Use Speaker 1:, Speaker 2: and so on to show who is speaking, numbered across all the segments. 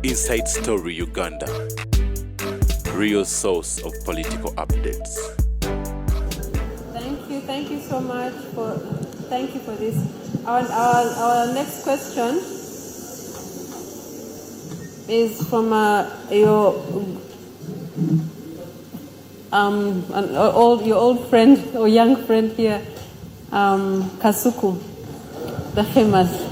Speaker 1: Inside Story Uganda, real source of political updates.
Speaker 2: Thank you so much thank you for this. Our next question is from your old friend or young friend here, Kasuku, the famous.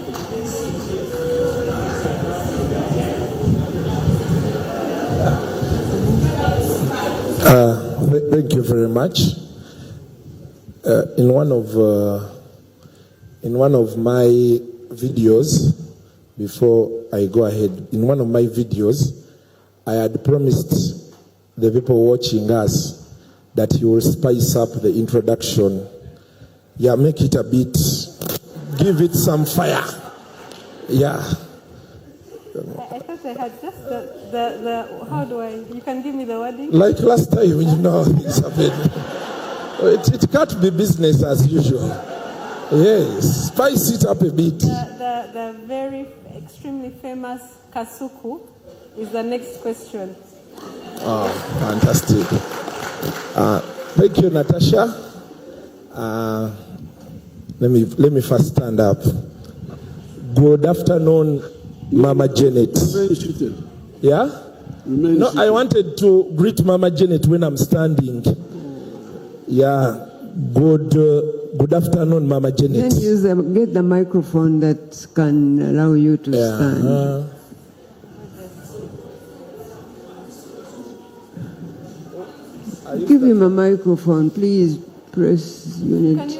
Speaker 3: Thank you very much. In one of my videos, before I go ahead, in one of my videos, I had promised the people watching us that you will spice up the introduction. Yeah, make it a bit, give it some fire. Yeah.
Speaker 2: I thought I had just you can give me the wording?
Speaker 3: Like last time, things happened. It can't be business as usual. Yes, spice it up a bit.
Speaker 2: The very extremely famous Kasuku is the next question.
Speaker 3: Oh, fantastic. Thank you, Natasha. Let me first stand up. Good afternoon, Mama Janet. Yeah? No, I wanted to greet Mama Janet when I'm standing. Yeah. Good afternoon, Mama Janet.
Speaker 4: Get the microphone that can allow you to stand. Give him a microphone, please. Press unit.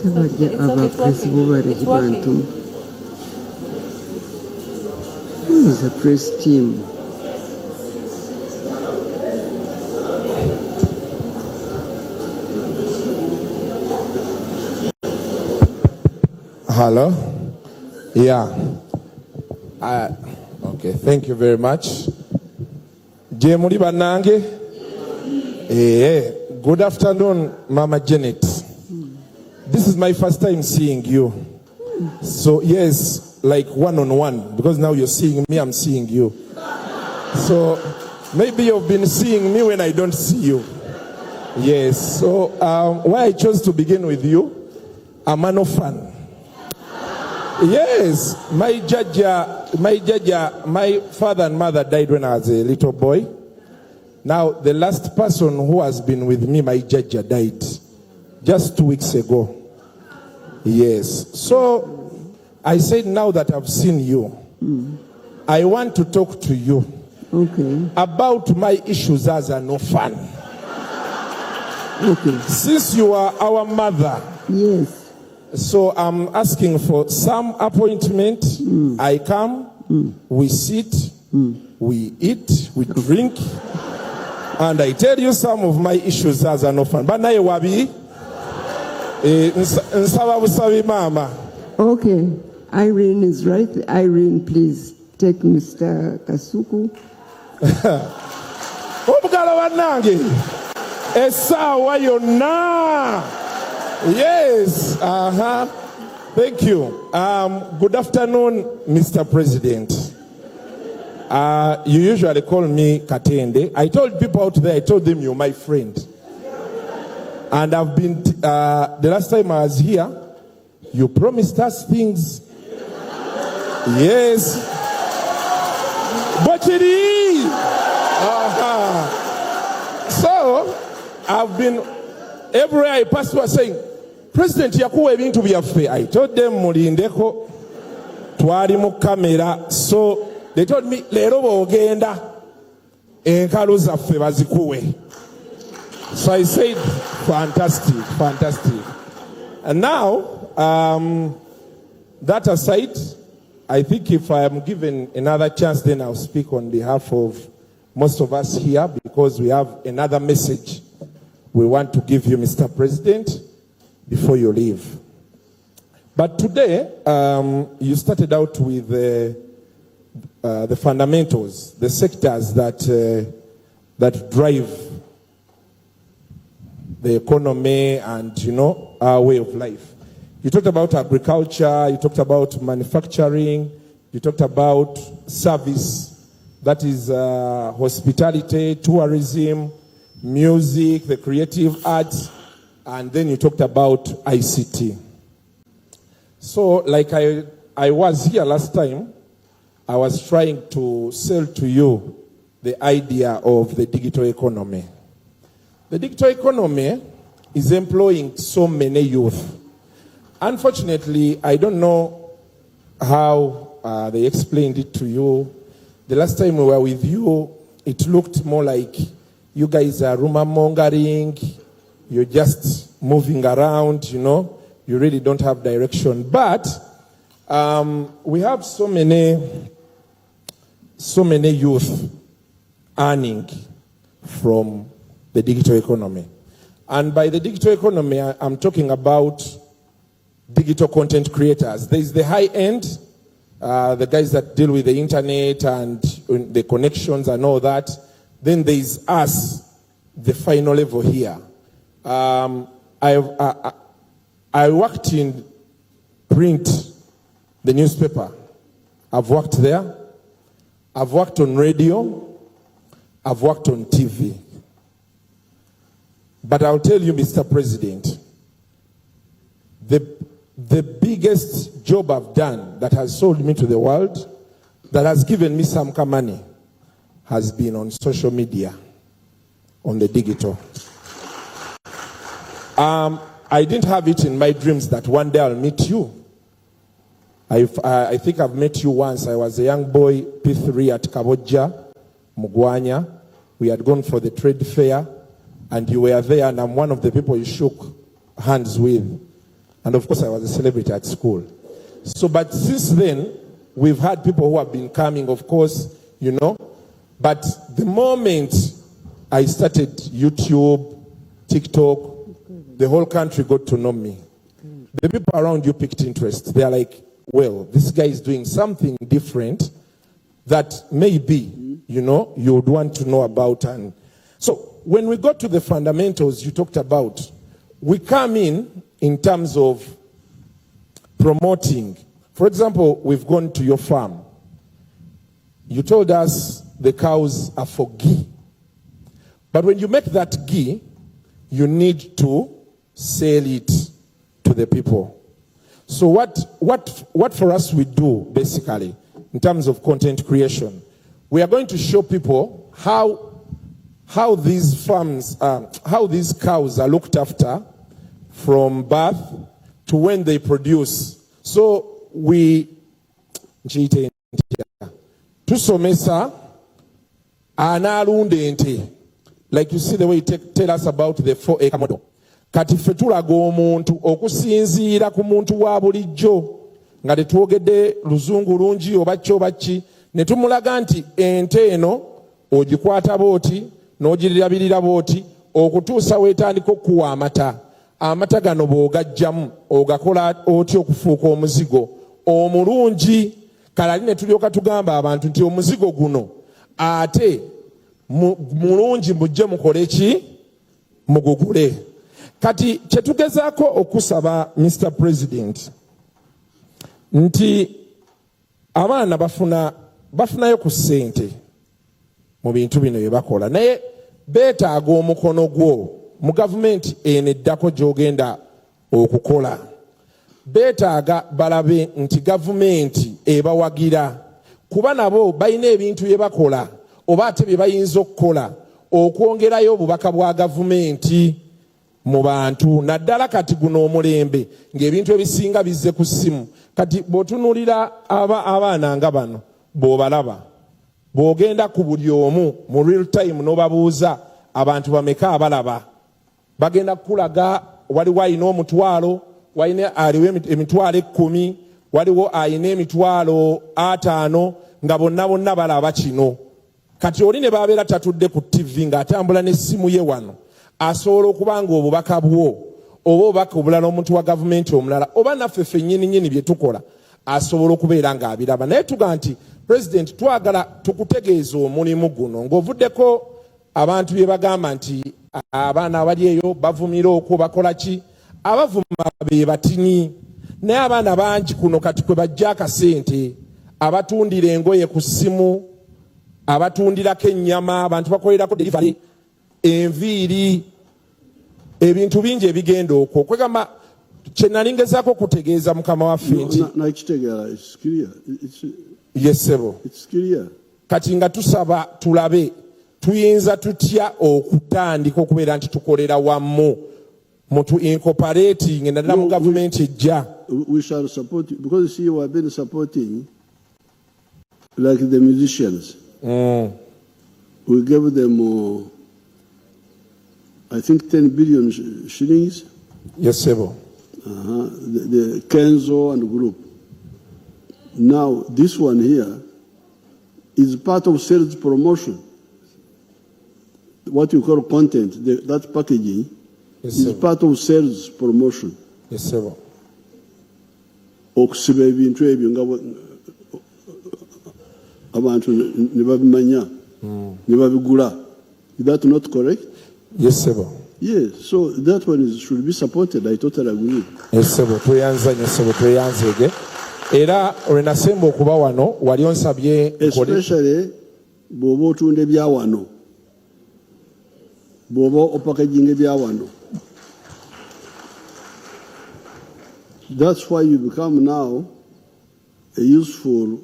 Speaker 2: Can you use this one?
Speaker 4: It's working. Who is the press team?
Speaker 3: Hello? Yeah. Okay, thank you very much. Jemuli Banange? Good afternoon, Mama Janet. This is my first time seeing you. So, yes, like one-on-one, because now you're seeing me, I'm seeing you. So, maybe you've been seeing me when I don't see you. Yes, so why I chose to begin with you, I'm an fan. Yes, my father and mother died when I was a little boy. Now, the last person who has been with me, my Jaja, died just 2 weeks ago. Yes. So, I said now that I've seen you, I want to talk to you about my issues as an orphan.
Speaker 4: Okay.
Speaker 3: Since you are our mother.
Speaker 4: Yes.
Speaker 3: So I'm asking for some appointment. I come, we sit, we eat, we drink, and I tell you some of my issues as an orphan. But now wabi, mama.
Speaker 4: Okay, Irene is right. Irene, please take Mr. Kasuku.
Speaker 3: Yes, thank you. Good afternoon, Mr. President. You usually call me Katende. I told people out there, I told them you're my friend. And I've been, the last time I was here, you promised us things. Yes. But it is. So, I've been, everywhere I pass through, saying, President yakuwa ebintu byaffe. I told them mulindeko twali mu kamera. So they told me leero bw'ogenda enkalu zaffe bazikuwe. So I said fantastic. And now that aside, I think if I am given another chance, then I'll speak on behalf of most of us here, because we have another message we want to give you, Mr. President, before you leave. But today, you started out with the fundamentals, the sectors that drive the economy and, you know, our way of life. You talked about agriculture, you talked about manufacturing, you talked about service, that is hospitality, tourism, music, the creative arts, and then you talked about ICT. So like I was here last time, I was trying to sell to you the idea of the digital economy. The digital economy is employing so many youth. Unfortunately, I don't know how they explained it to you. The last time we were with you, it looked more like you guys are rumor mongering, you're just moving around, you know, you really don't have direction. But we have so many youth earning from the digital economy. And by the digital economy, I'm talking about digital content creators. There's the high end, the guys that deal with the internet and the connections and all that. Then there's us, the final level here. I worked in print, the newspaper. I've worked there. I've worked on radio. I've worked on TV. But I'll tell you, Mr. President, the biggest job I've done that has sold me to the world, that has given me some money, has been on social media, on the digital. I didn't have it in my dreams that one day I'll meet you. I think I've met you once. I was a young boy, P3 at Kabojja, Mugwanya. We had gone for the trade fair, and you were there, and I'm one of the people you shook hands with. And of course, I was a celebrity at school. So, but since then, we've had people who have been coming, of course, you know. But the moment I started YouTube, TikTok, the whole country got to know me. The people around you picked interest. They are like, well, this guy is doing something different that maybe, you know, you would want to know about. And so when we got to the fundamentals you talked about, we come in terms of promoting. For example, we've gone to your farm. You told us the cows are for ghee. But when you make that ghee, you need to sell it to the people. So what for us we do, basically, in terms of content creation, we are going to show people how these farms, how these cows are looked after from birth to when they produce. So we tusomesa analunde ente. Like you see the way you tell us about the 4-acre model. Kati ffe tulaga omuntu okusinziira ku muntu wa bulijjo nga tetwogedde luzungu lungi oba ki ne tumulaga nti ente eno ogikwata booti n'ogirabirira booti okutuusa weetandika okuwa amata gano bw'ogajjamu ogakola otya okufuuka omuzigo omulungi. Kalali ne tulyoka tugamba abantu nti omuzigo guno ate mulungi mujje mukole ki mugugule. Kati kyetugezaako okusaba Mr. President nti abaana bafunayo ku ssente mu bintu bino bye bakola, naye beetaaga omukono gwo mu gavumenti eno eddako gy'ogenda okukola. Beetaaga balabe nti gavumenti ebawagira, kuba nabo balina ebintu bye bakola oba ate bye bayinza okukola okwongerayo obubaka bwa gavumenti mu bantu. Naddala kati guno omulembe ng'ebintu ebisinga bizze ku ssimu. Kati bw'otunuulira abaana nga bano bw'obalaba, bw'ogenda ku buli omu mu real time n'obabuuza abantu bameka abalaba, bagenda kukulaga waliwo ayina omutwalo, aliwo emitwalo 10, waliwo ayina emitwalo 5, nga bonna balaba kino. Kati oli ne babeera tatudde ku TV ng'atambula n'essimu ye wano, asobola okuba nga obubaka bwo oba obubaka obulala omuntu wa gavumenti omulala oba naffe ffennyini bye tukola asobola okubeera ng'abiraba. Naye tuga nti President, twagala tukutegeeza omulimu guno ng'ovuddeko abantu bye bagamba nti abaana abali eyo bavumira okwo bakola ki, abavuma be batini, naye abaana bangi kuno kati kwe bajja akasente, abatundira engoye ku ssimu, abatundirako ennyama, abantu bakolerako delivery, enviiri, ebintu bingi ebigenda okwo. Kwegamba kye nali ngezaako kutegeeza mukama waffe nti yes sebo, kati nga tusaba tulabe tuyinza tutya okutandika okubeera nti tukolera wamu mutu incorporating naddala mu gavumenti ejja.
Speaker 5: We shall support you because you see we have been supporting like the musicians. We gave them I think 10 billion shillings.
Speaker 3: Yes sebo.
Speaker 5: The Kenzo and group. Now this one here is part of sales promotion. What you call content, that packaging is part of sales promotion.
Speaker 3: Yes sir.
Speaker 5: Okusiba ebintu ebyo nga abantu ne babimanya ne babigula. Is that not correct?
Speaker 3: Yes sir.
Speaker 5: Yes, so that one should be supported. I totally agree.
Speaker 3: Yes sir. Tuyanzanye sebo tuyanzege. Era olwenasemba okuba wano wali onsabye
Speaker 5: especially bw'oba otunda ebya wano, bw'oba opakaging ebya wano. That's why you become now a useful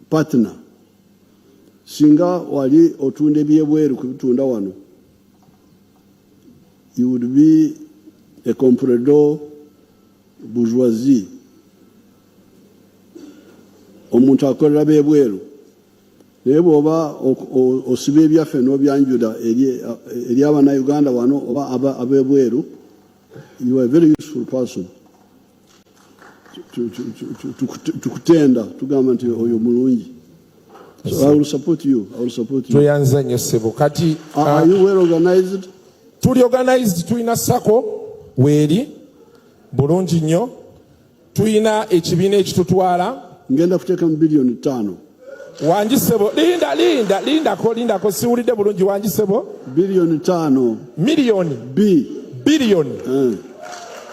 Speaker 5: partner. Singa wali otunda ebyebweru kubitunda wano, you would be a comprador bourgeoisie. Omuntu akolera bebweru naye bw'oba osiba ebyaffe n'obyanjula eri abannayuganda wano oba abebweru, you are a very useful person. Tukutenda tugamba nti oyo mulungi. So I will support you. I will support you.
Speaker 3: Tuyanzanye sebo. Kati
Speaker 5: are you well organized?
Speaker 3: Tuli organized, tuyina sako weeri bulungi nnyo, tuyina ekibiina ekitutwala.
Speaker 5: Ngenda kuteeka mu bilioni 5.
Speaker 3: Wangi sebo, lindako siwulidde bulungi. Wangi sebo
Speaker 5: bilioni 5
Speaker 3: miliyoni biliyoni.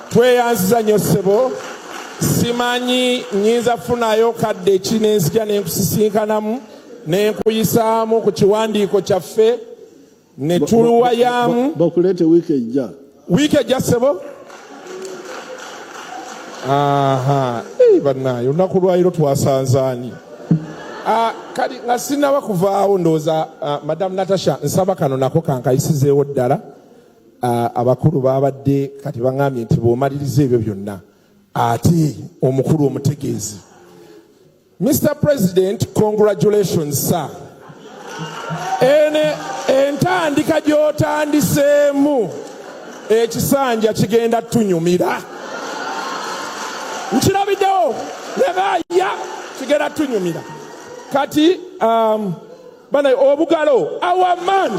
Speaker 3: Tweyanziza nnyo sebo. Simanyi nyinza funayo kadde kinenzija nenkusisinkanamu nenkuyisaamu ku kiwandiiko kyaffe ne tuluwayamu.
Speaker 5: Bakuleete wiiki ejja sebo.
Speaker 3: Bannaayo olunaku lwaliro twasanzaani. Kati nga sinaba kuvaawo ndowooza Madamu Natasha nsaba kano nako kankayisizeewo ddala. Abakulu babadde kati baŋŋambye nti bw'omaliriza ebyo byonna ate omukulu omutegeezi. Mr. President, congratulations sir. Entandika gy'otandiseemu ekisanja kigenda tunyumira. Nkirabiddewo nebaya kigenda tunyumira. Kati bana obugalo our man.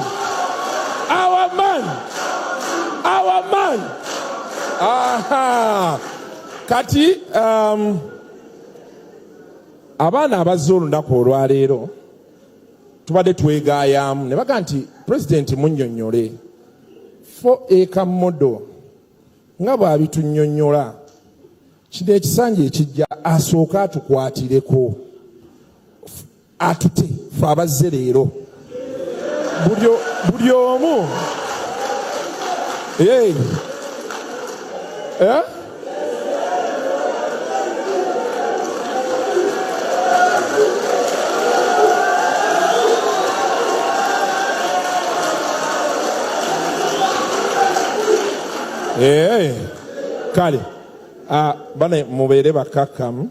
Speaker 3: Kati abaana abazze olunaku olwaleero tubadde twegaayamu ne baga nti President munnyonnyole 4 acre model nga bw'abitunnyonnyola, kino ekisanja ekijja asooka atukwatireko atute ffe abazze leero buli omu kale bane mubeere bakakkamu.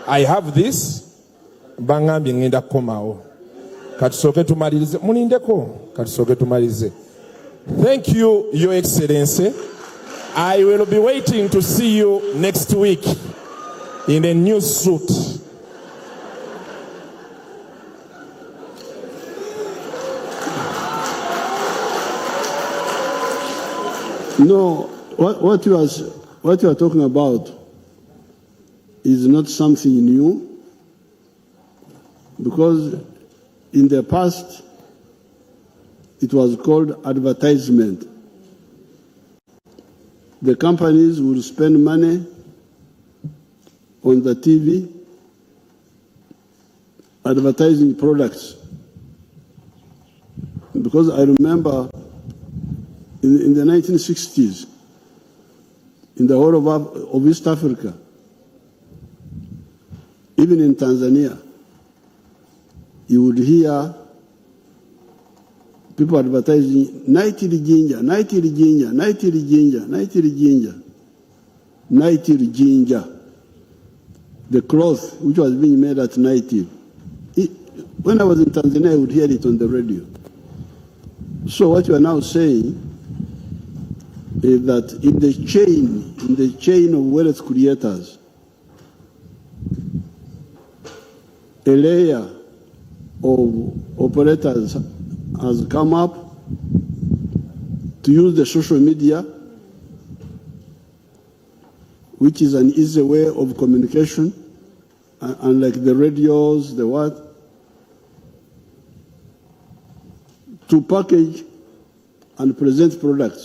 Speaker 3: I have this baŋŋambye ŋŋenda kukomawo katusooke tumalirize. Mulindeko katusooke tumalirize. Thank you, Your Excellency. I will be waiting to see you next week in a new suit.
Speaker 5: No, what you are talking about is not something new, because in the past it was called advertisement. The companies would spend money on the TV advertising products. Because I remember in the 1960s, in the whole of East Africa, even in Tanzania, you would hear people advertising Naitiri ginger, Naitiri ginger, Naitiri ginger, Naitiri ginger, Naitiri ginger. The cloth which was being made at Naitiri. When I was in Tanzania, I would hear it on the radio. So what you are now saying is that in the chain of wealth creators, a layer of operators has come up to use the social media, which is an easy way of communication, unlike the radios, the what, to package and present products